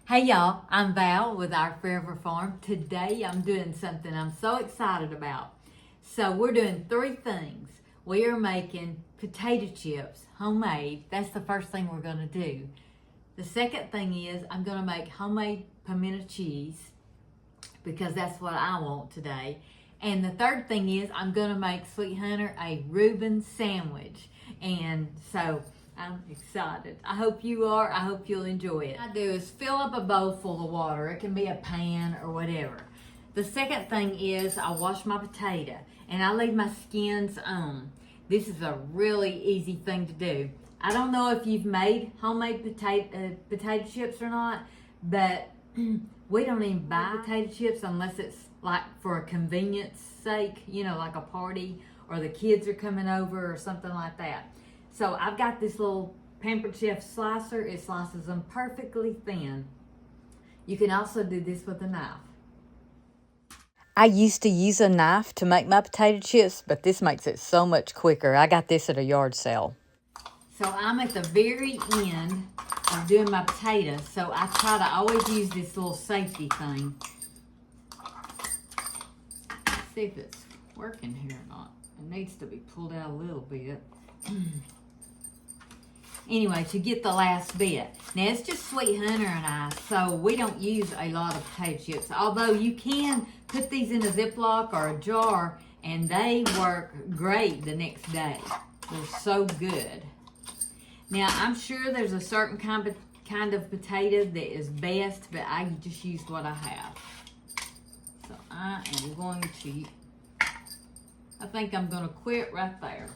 Hey y'all, I'm Val with Ourforeverfarm. Today I'm doing something I'm so excited about. So we're doing three things. We are making potato chips, homemade. That's the first thing we're gonna do. The second thing is I'm gonna make homemade pimento cheese because that's what I want today. And the third thing is I'm gonna make Sweet Hunter a Reuben sandwich. And so I'm excited. I hope you are. I hope you'll enjoy it. What I do is fill up a bowl full of water. It can be a pan or whatever. The second thing is I wash my potato and I leave my skins on. This is a really easy thing to do. I don't know if you've made homemade potato chips or not, but we don't even buy potato chips unless it's like for a convenience sake, you know, like a party or the kids are coming over or something like that. So I've got this little Pampered Chef slicer. It slices them perfectly thin. You can also do this with a knife. I used to use a knife to make my potato chips, but this makes it so much quicker. I got this at a yard sale. So I'm at the very end of doing my potatoes, so I try to always use this little safety thing. Let's see if it's working here or not. It needs to be pulled out a little bit. Anyway, to get the last bit. Now, it's just Sweet Hunter and I, so we don't use a lot of potato chips. Although you can put these in a Ziploc or a jar, and they work great the next day. They're so good. Now, I'm sure there's a certain kind of potato that is best, but I just used what I have. So I am going to, I think I'm going to quit right there.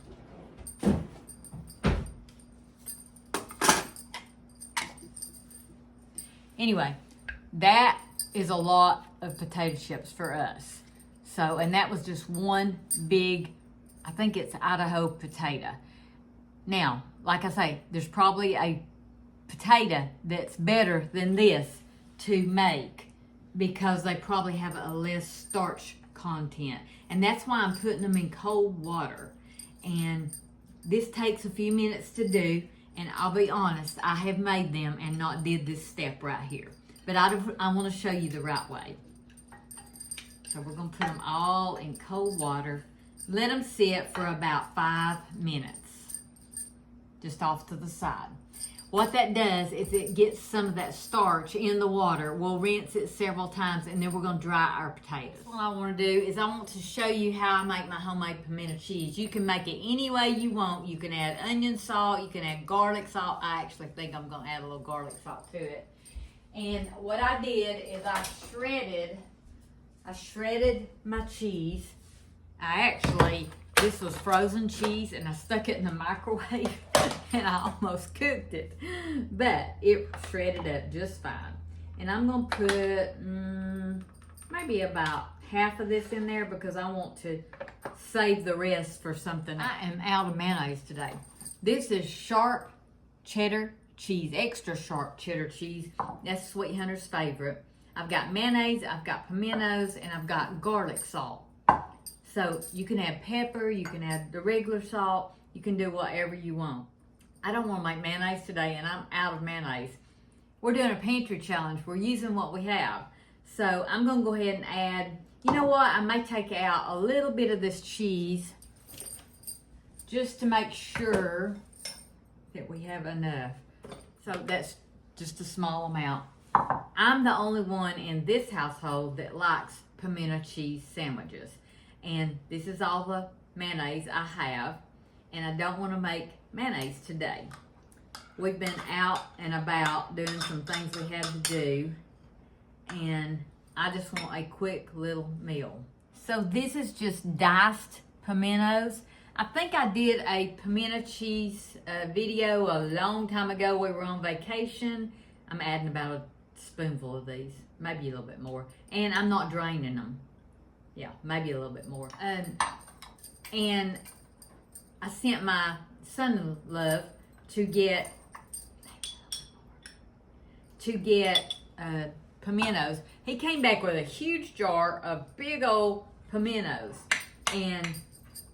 Anyway, that is a lot of potato chips for us. So, and that was just one big, I think it's Idaho potato. Now, like I say, there's probably a potato that's better than this to make because they probably have a less starch content. And that's why I'm putting them in cold water. And this takes a few minutes to do. And I'll be honest, I have made them and not did this step right here. But I want to show you the right way. So we're going to put them all in cold water. Let them sit for about 5 minutes. Just off to the side. What that does is it gets some of that starch in the water. We'll rinse it several times and then we're going to dry our potatoes. What I want to do is I want to show you how I make my homemade pimento cheese. You can make it any way you want. You can add onion salt. You can add garlic salt. I actually think I'm going to add a little garlic salt to it. And what I did is I shredded my cheese. This was frozen cheese and I stuck it in the microwave and I almost cooked it. But it shredded up just fine. And I'm going to put maybe about half of this in there because I want to save the rest for something. I am out of mayonnaise today. This is sharp cheddar cheese, extra sharp cheddar cheese. That's Sweet Hunter's favorite. I've got mayonnaise, I've got pimentos, and I've got garlic salt. So you can add pepper, you can add the regular salt, you can do whatever you want. I don't want to make mayonnaise today and I'm out of mayonnaise. We're doing a pantry challenge. We're using what we have. So I'm going to go ahead and add, you know what, I may take out a little bit of this cheese just to make sure that we have enough. So that's just a small amount. I'm the only one in this household that likes pimento cheese sandwiches. And this is all the mayonnaise I have. And I don't want to make mayonnaise today. We've been out and about doing some things we had to do. And I just want a quick little meal. So this is just diced pimentos. I think I did a pimento cheese video a long time ago. We were on vacation. I'm adding about a spoonful of these. Maybe a little bit more. And I'm not draining them. Yeah, maybe a little bit more. And I sent my son-in-law to get pimentos. He came back with a huge jar of big old pimentos. And,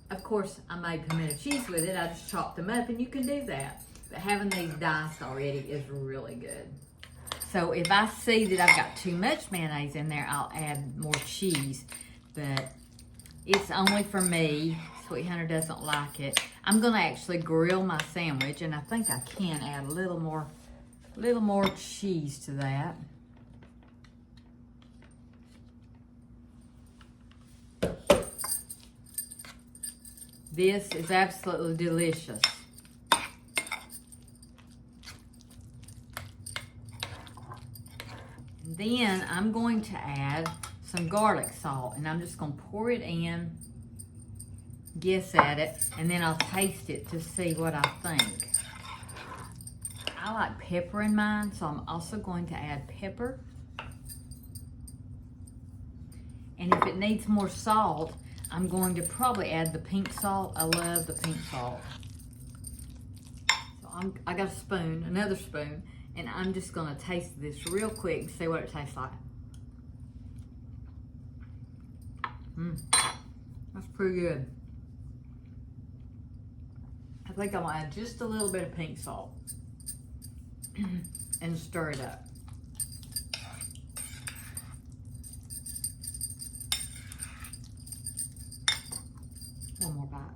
of course, I made pimento cheese with it. I just chopped them up, and you can do that. But having these diced already is really good. So if I see that I've got too much mayonnaise in there, I'll add more cheese. But it's only for me. Sweet Hunter doesn't like it. I'm gonna actually grill my sandwich, and I think I can add a little more cheese to that. This is absolutely delicious. And then I'm going to add some garlic salt, and I'm just going to pour it in, guess at it, and then I'll taste it to see what I think. I like pepper in mine, so I'm also going to add pepper. And if it needs more salt, I'm going to probably add the pink salt. I love the pink salt. So I got a spoon, another spoon, and I'm just gonna taste this real quick and see what it tastes like. That's pretty good. I think I'm gonna add just a little bit of pink salt and stir it up. One more bite.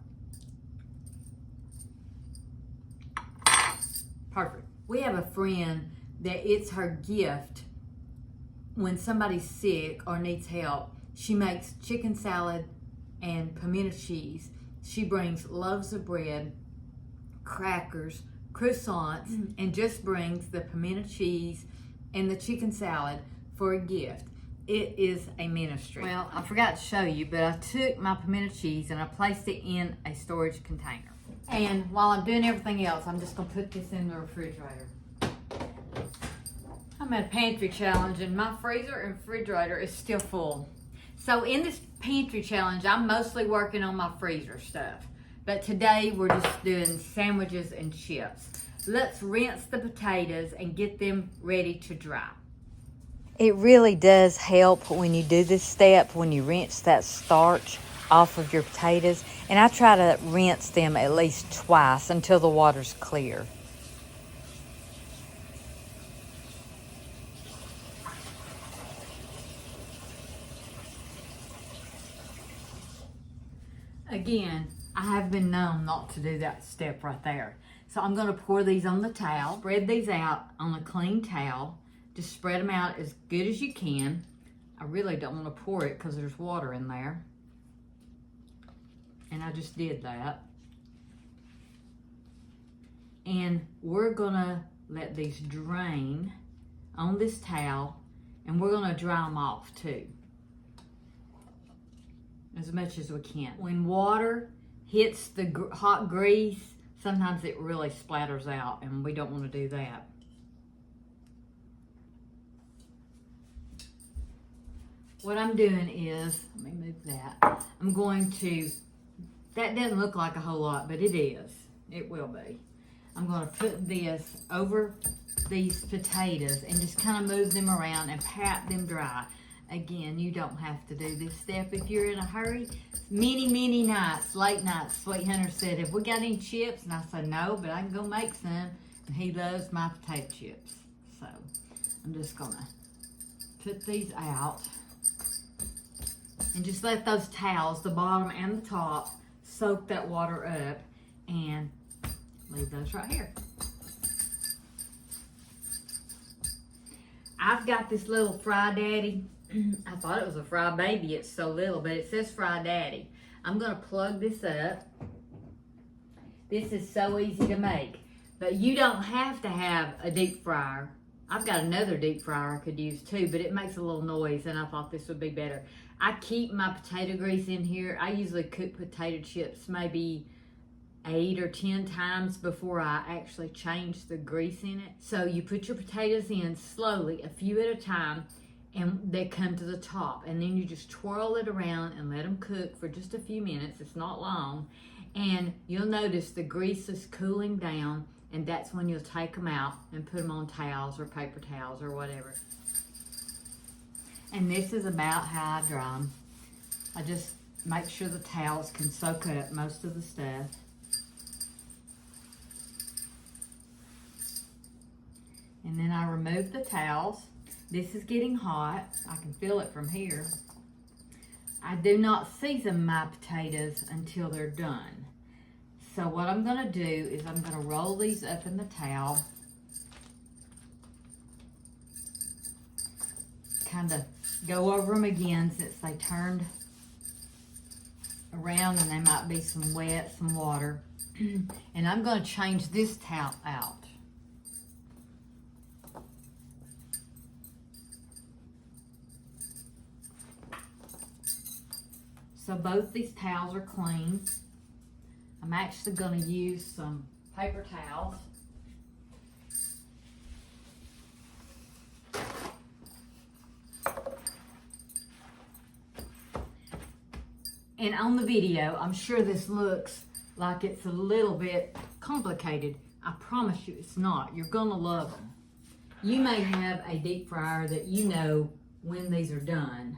Perfect. We have a friend that it's her gift when somebody's sick or needs help. She makes chicken salad and pimento cheese. She brings loaves of bread, crackers, croissants, and just brings the pimento cheese and the chicken salad for a gift. It is a ministry. Well, I forgot to show you, but I took my pimento cheese and I placed it in a storage container. And while I'm doing everything else, I'm just gonna put this in the refrigerator. I'm at a pantry challenge and my freezer and refrigerator is still full. So in this pantry challenge, I'm mostly working on my freezer stuff. But today we're just doing sandwiches and chips. Let's rinse the potatoes and get them ready to dry. It really does help when you do this step, when you rinse that starch off of your potatoes. And I try to rinse them at least twice until the water's clear. Again, I have been known not to do that step right there. So I'm gonna pour these on the towel, spread these out on a clean towel. Just spread them out as good as you can. I really don't want to pour it because there's water in there. And I just did that. And we're gonna let these drain on this towel, and we're gonna dry them off too, as much as we can. When water hits the hot grease, sometimes it really splatters out, and we don't want to do that. What I'm doing is, let me move that. I'm going to, that doesn't look like a whole lot, but it is. It will be. I'm going to put this over these potatoes and just kind of move them around and pat them dry. Again, you don't have to do this step if you're in a hurry. Many nights, late nights, Sweet Hunter said, have we got any chips? And I said, no, but I can go make some. And he loves my potato chips. So I'm just going to put these out. And just let those towels, the bottom and the top, soak that water up and leave those right here. I've got this little Fry Daddy. I thought it was a Fry Baby. It's so little, but it says Fry Daddy. I'm going to plug this up. This is so easy to make, but you don't have to have a deep fryer. I've got another deep fryer I could use too, but it makes a little noise, and I thought this would be better. I keep my potato grease in here. I usually cook potato chips maybe 8 or 10 times before I actually change the grease in it. So you put your potatoes in slowly, a few at a time, and they come to the top. And then you just twirl it around and let them cook for just a few minutes. It's not long. And you'll notice the grease is cooling down, and that's when you'll take them out and put them on towels or paper towels or whatever. And this is about how I dry them. I just make sure the towels can soak up most of the stuff. And then I remove the towels. This is getting hot. I can feel it from here. I do not season my potatoes until they're done. So what I'm gonna do is I'm gonna roll these up in the towel. Kind of go over them again since they turned around and they might be some wet, some water. And I'm gonna change this towel out. So both these towels are clean. I'm actually going to use some paper towels. And on the video, I'm sure this looks like it's a little bit complicated. I promise you it's not. You're going to love them. You may have a deep fryer that you know when these are done.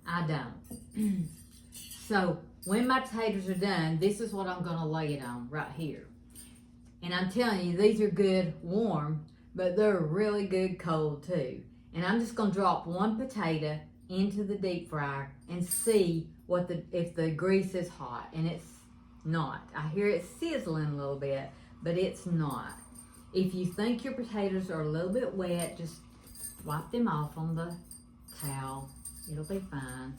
I don't. So when my potatoes are done, this is what I'm going to lay it on right here. And I'm telling you, these are good warm, but they're really good cold too. And I'm just going to drop one potato into the deep fryer and see if the grease is hot. And it's not. I hear it sizzling a little bit, but it's not. If you think your potatoes are a little bit wet, just wipe them off on the towel. It'll be fine.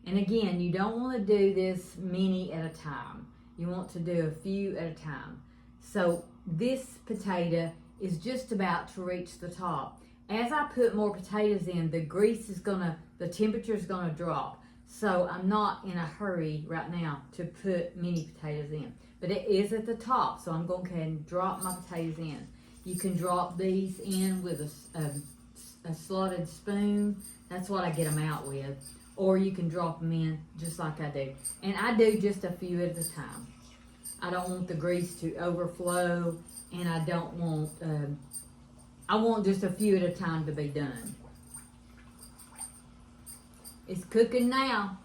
And again, you don't want to do this many at a time. You want to do a few at a time. So this potato is just about to reach the top. As I put more potatoes in, the temperature is gonna drop. So I'm not in a hurry right now to put many potatoes in. But it is at the top, so I'm going to go ahead and drop my potatoes in. You can drop these in with a slotted spoon. That's what I get them out with. Or you can drop them in just like I do. And I do just a few at a time. I don't want the grease to overflow, and I don't want, I want just a few at a time to be done. It's cooking now.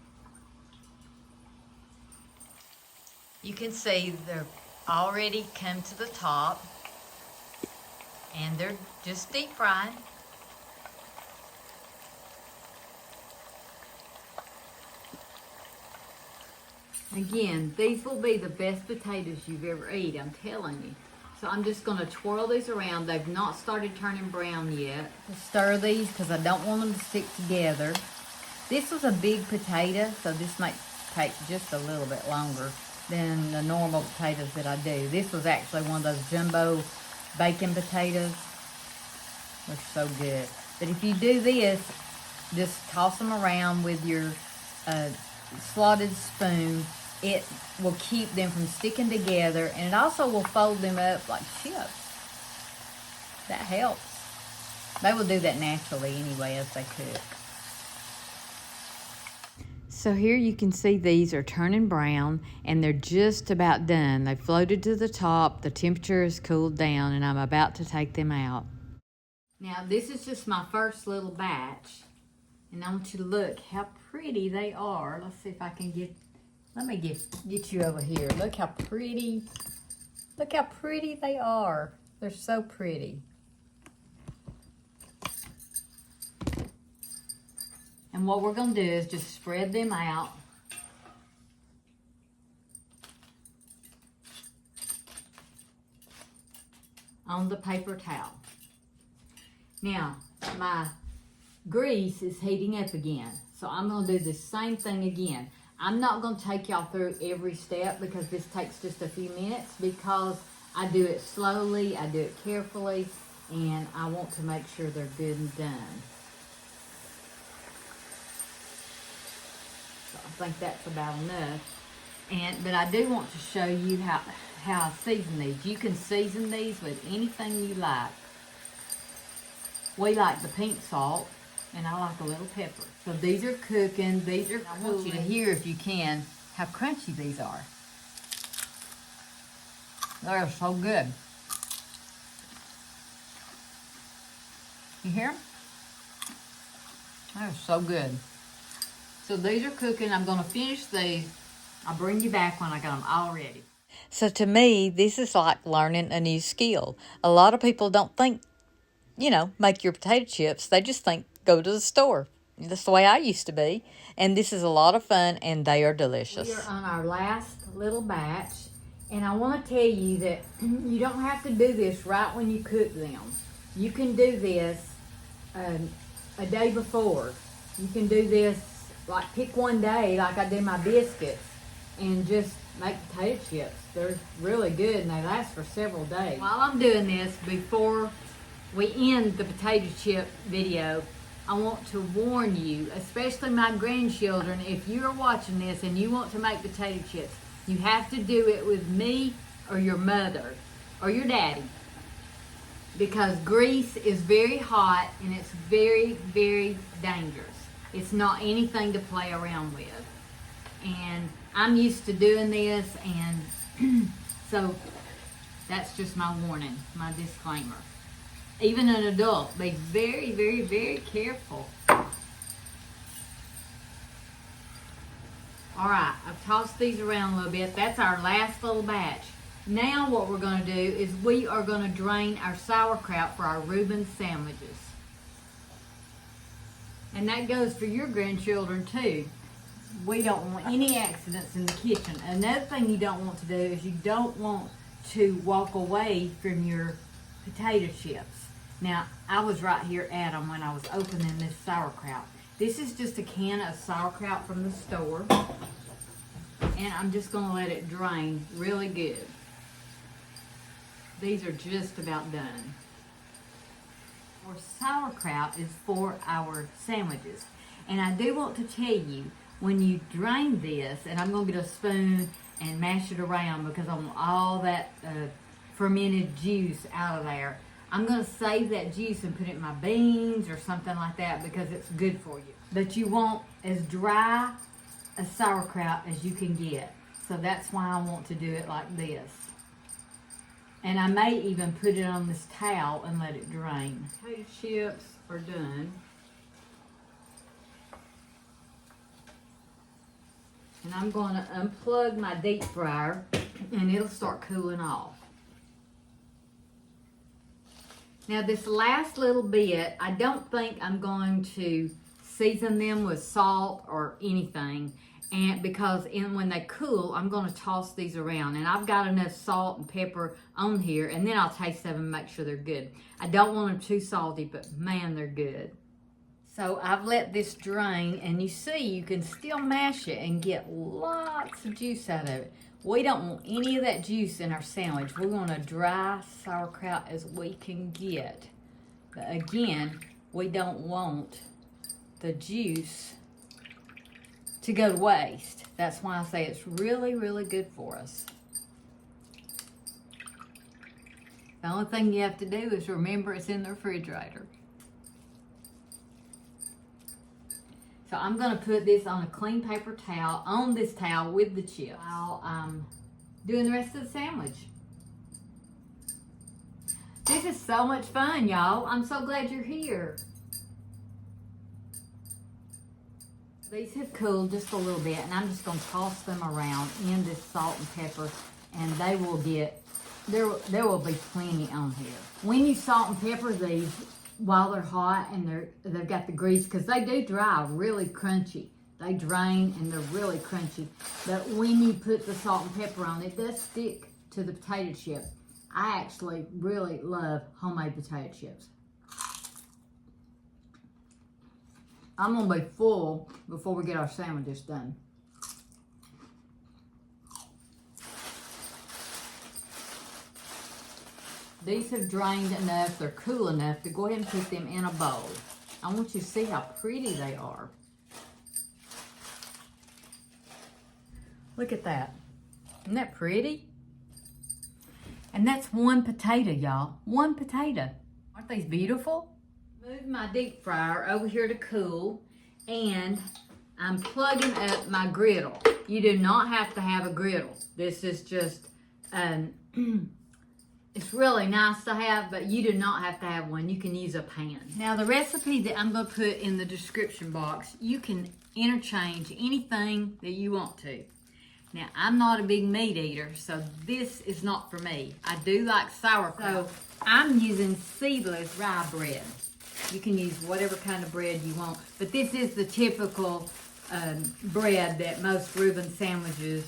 You can see they're already come to the top, and they're just deep fried. Again, these will be the best potatoes you've ever eaten, I'm telling you. So I'm just going to twirl these around. They've not started turning brown yet. Stir these because I don't want them to stick together. This was a big potato, so this might take just a little bit longer than the normal potatoes that I do. This was actually one of those jumbo bacon potatoes. They're so good. But if you do this, just toss them around with your slotted spoon. It will keep them from sticking together, and it also will fold them up like chips. That helps. They will do that naturally anyway as they cook. So here you can see these are turning brown, and they're just about done. They floated to the top, the temperature has cooled down, and I'm about to take them out. Now this is just my first little batch, and I want you to look how pretty they are. Let's see if I can let me get you over here. Look how pretty they are. They're so pretty. And what we're going to do is just spread them out. On the paper towel. Now, my grease is heating up again. So I'm going to do the same thing again. I'm not going to take y'all through every step because this takes just a few minutes, because I do it slowly, I do it carefully, and I want to make sure they're good and done. So I think that's about enough. But I do want to show you how I season these. You can season these with anything you like. We like the pink salt, and I like a little pepper. So these are cooking. I want you to hear, if you can, how crunchy these are. They're so good. You hear them? They're so good. So these are cooking. I'm going to finish these. I'll bring you back when I got them all ready. So to me, this is like learning a new skill. A lot of people don't think you know, make your potato chips. They just think, go to the store. That's the way I used to be. And this is a lot of fun, and they are delicious. We are on our last little batch, and I want to tell you that you don't have to do this right when you cook them. You can do this a day before. You can do this, like pick one day, like I do my biscuits, and just make potato chips. They're really good, and they last for several days. While I'm doing this, before we end the potato chip video, I want to warn you, especially my grandchildren, if you're watching this and you want to make potato chips, you have to do it with me or your mother or your daddy, because grease is very hot and it's very, very dangerous. It's not anything to play around with. And I'm used to doing this, and so that's just my warning, my disclaimer. Even an adult, be very, very, very careful. All right, I've tossed these around a little bit. That's our last little batch. Now what we're going to do is we are going to drain our sauerkraut for our Reuben sandwiches. And that goes for your grandchildren too. We don't want any accidents in the kitchen. Another thing you don't want to do is you don't want to walk away from your potato chips. Now, I was right here at them when I was opening this sauerkraut. This is just a can of sauerkraut from the store. And I'm just going to let it drain really good. These are just about done. Our sauerkraut is for our sandwiches. And I do want to tell you, when you drain this, and I'm going to get a spoon and mash it around because I want all that fermented juice out of there. I'm going to save that juice and put it in my beans or something like that because it's good for you. But you want as dry a sauerkraut as you can get. So that's why I want to do it like this. And I may even put it on this towel and let it drain. Potato chips are done. And I'm going to unplug my deep fryer and it'll start cooling off. Now this last little bit, I don't think I'm going to season them with salt or anything, and because when they cool, I'm going to toss these around, and I've got enough salt and pepper on here, and then I'll taste them and make sure they're good. I don't want them too salty, but man, they're good. So I've let this drain, and you see you can still mash it and get lots of juice out of it. We don't want any of that juice in our sandwich. We want a dry sauerkraut as we can get. But again, we don't want the juice to go to waste. That's why I say it's really, really good for us. The only thing you have to do is remember it's in the refrigerator. So I'm going to put this on a clean paper towel, on this towel with the chips, while I'm doing the rest of the sandwich. This is so much fun, y'all. I'm so glad you're here. These have cooled just a little bit, and I'm just going to toss them around in this salt and pepper, and they will get, there will be plenty on here. When you salt and pepper these, while they're hot and they've got the grease, because they do dry really crunchy. They drain and they're really crunchy. But when you put the salt and pepper on, it does stick to the potato chip. I actually really love homemade potato chips. I'm going to be full before we get our sandwiches done. These have drained enough, they're cool enough to go ahead and put them in a bowl. I want you to see how pretty they are. Look at that. Isn't that pretty? And that's one potato, y'all. One potato. Aren't these beautiful? Move my deep fryer over here to cool, and I'm plugging up my griddle. You do not have to have a griddle. This is just it's really nice to have, but you do not have to have one. You can use a pan. Now the recipe that I'm going to put in the description box, you can interchange anything that you want to. Now I'm not a big meat eater, so this is not for me. I do like sauerkraut. So I'm using seedless rye bread. You can use whatever kind of bread you want, but this is the typical bread that most Reuben sandwiches,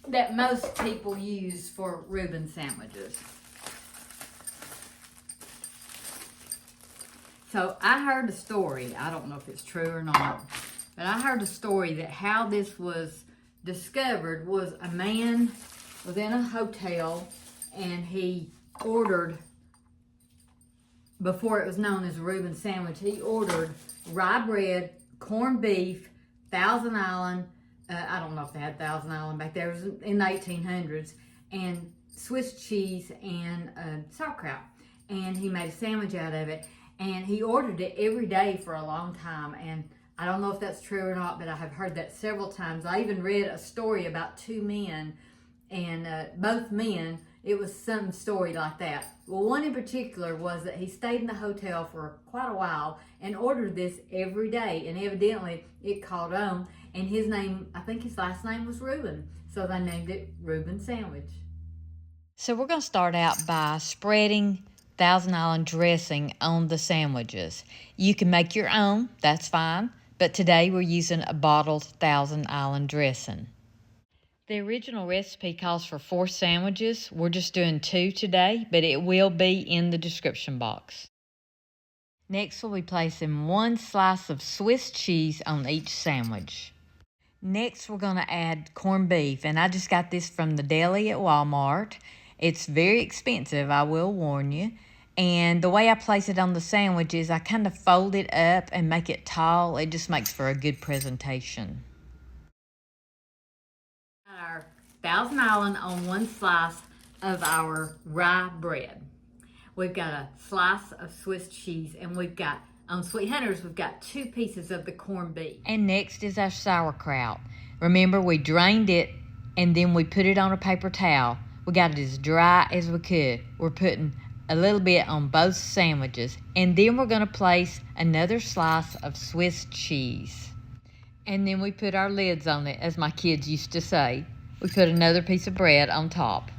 that most people use for Reuben sandwiches. So I heard a story, I don't know if it's true or not, but I heard a story that how this was discovered was a man was in a hotel and he ordered, before it was known as a Reuben sandwich, he ordered rye bread, corned beef, Thousand Island, I don't know if they had Thousand Island back there, it was in the 1800s, and Swiss cheese and sauerkraut. And he made a sandwich out of it, and he ordered it every day for a long time. And I don't know if that's true or not, but I have heard that several times. I even read a story about two men, and both men, it was some story like that. Well, one in particular was that he stayed in the hotel for quite a while and ordered this every day, and evidently it caught on, and his name, I think his last name was Reuben, so they named it Reuben Sandwich. So we're going to start out by spreading Thousand Island dressing on the sandwiches. You can make your own, that's fine, but today we're using a bottled Thousand Island dressing. The original recipe calls for 4 sandwiches. We're just doing 2 today, but it will be in the description box. Next, we'll be placing 1 slice of Swiss cheese on each sandwich. Next, we're going to add corned beef, and I just got this from the deli at Walmart. It's very expensive, I will warn you. And the way I place it on the sandwich is I kind of fold it up and make it tall. It just makes for a good presentation. Our Thousand Island on 1 slice of our rye bread. We've got a slice of Swiss cheese, and we've got, on Sweet Hunters, we've got 2 pieces of the corned beef. And next is our sauerkraut. Remember, we drained it and then we put it on a paper towel. We got it as dry as we could. We're putting a little bit on both sandwiches, and then we're going to place another slice of Swiss cheese. And then we put our lids on it, as my kids used to say. We put another piece of bread on top.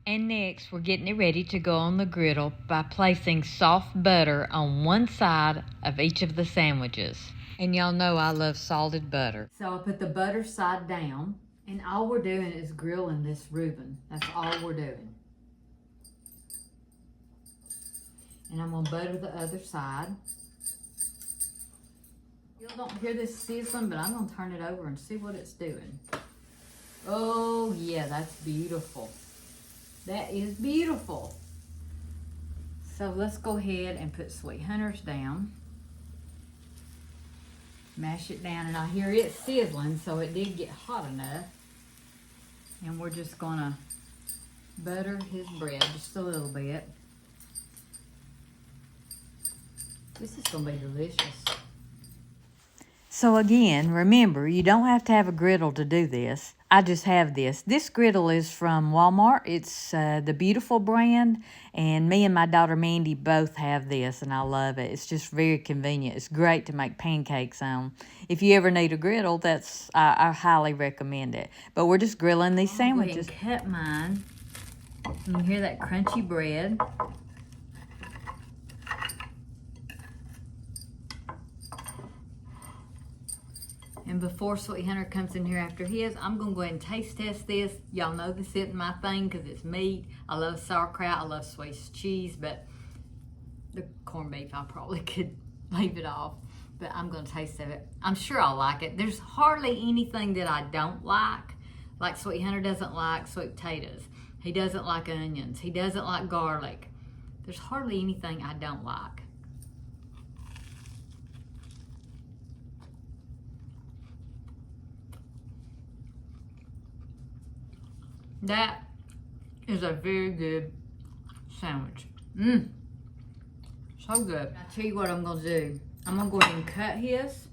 And next, we're getting it ready to go on the griddle by placing soft butter on one side of each of the sandwiches. And y'all know I love salted butter. So I put the butter side down, and all we're doing is grilling this Reuben. That's all we're doing. And I'm gonna butter the other side. You don't hear this sizzling, but I'm gonna turn it over and see what it's doing. Oh yeah, that's beautiful. That is beautiful. So let's go ahead and put Sweet Hunters down. Mash it down, and I hear it sizzling, so it did get hot enough. And we're just gonna butter his bread just a little bit. This is gonna be delicious. So again, remember, you don't have to have a griddle to do this. I just have this. This griddle is from Walmart. It's the Beautiful brand, and me and my daughter Mandy both have this, and I love it. It's just very convenient. It's great to make pancakes on. If you ever need a griddle, I highly recommend it. But we're just grilling these sandwiches. I'm going to cut mine. You can hear that crunchy bread. And before Sweet Hunter comes in here after his, I'm going to go ahead and taste test this. Y'all know this isn't my thing because it's meat. I love sauerkraut. I love Swiss cheese, but the corned beef, I probably could leave it off. But I'm going to taste of it. I'm sure I'll like it. There's hardly anything that I don't like Sweet Hunter doesn't like sweet potatoes. He doesn't like onions. He doesn't like garlic. There's hardly anything I don't like. That is a very good sandwich. So good. I'll tell you what I'm going to do. I'm going to go ahead and cut his.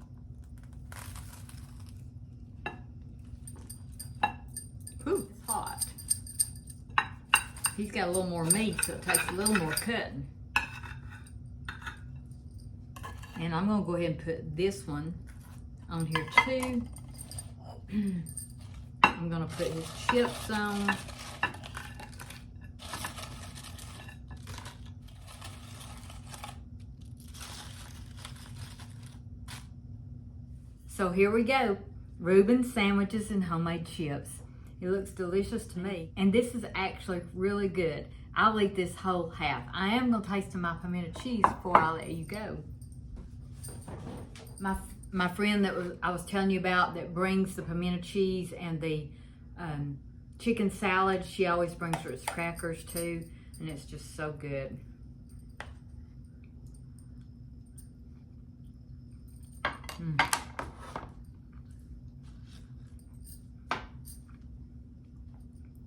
Ooh, it's hot. He's got a little more meat, so it takes a little more cutting. And I'm going to go ahead and put this one on here too. I'm going to put his chips on. So here we go. Reuben sandwiches and homemade chips. It looks delicious to me. And this is actually really good. I'll eat this whole half. I am gonna taste my pimento cheese before I let you go. My friend that I was telling you about that brings the pimento cheese and the chicken salad, she always brings her crackers too, and it's just so good.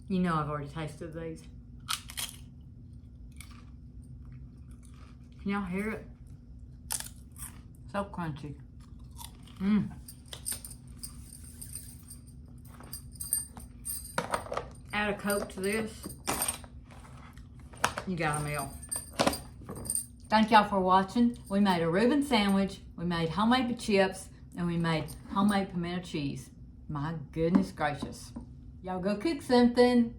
You know I've already tasted these. Can y'all hear it? So crunchy. Add a Coke to this. You got a meal. Thank y'all for watching. We made a Reuben sandwich, we made homemade chips, and we made homemade pimento cheese. My goodness gracious. Y'all go cook something.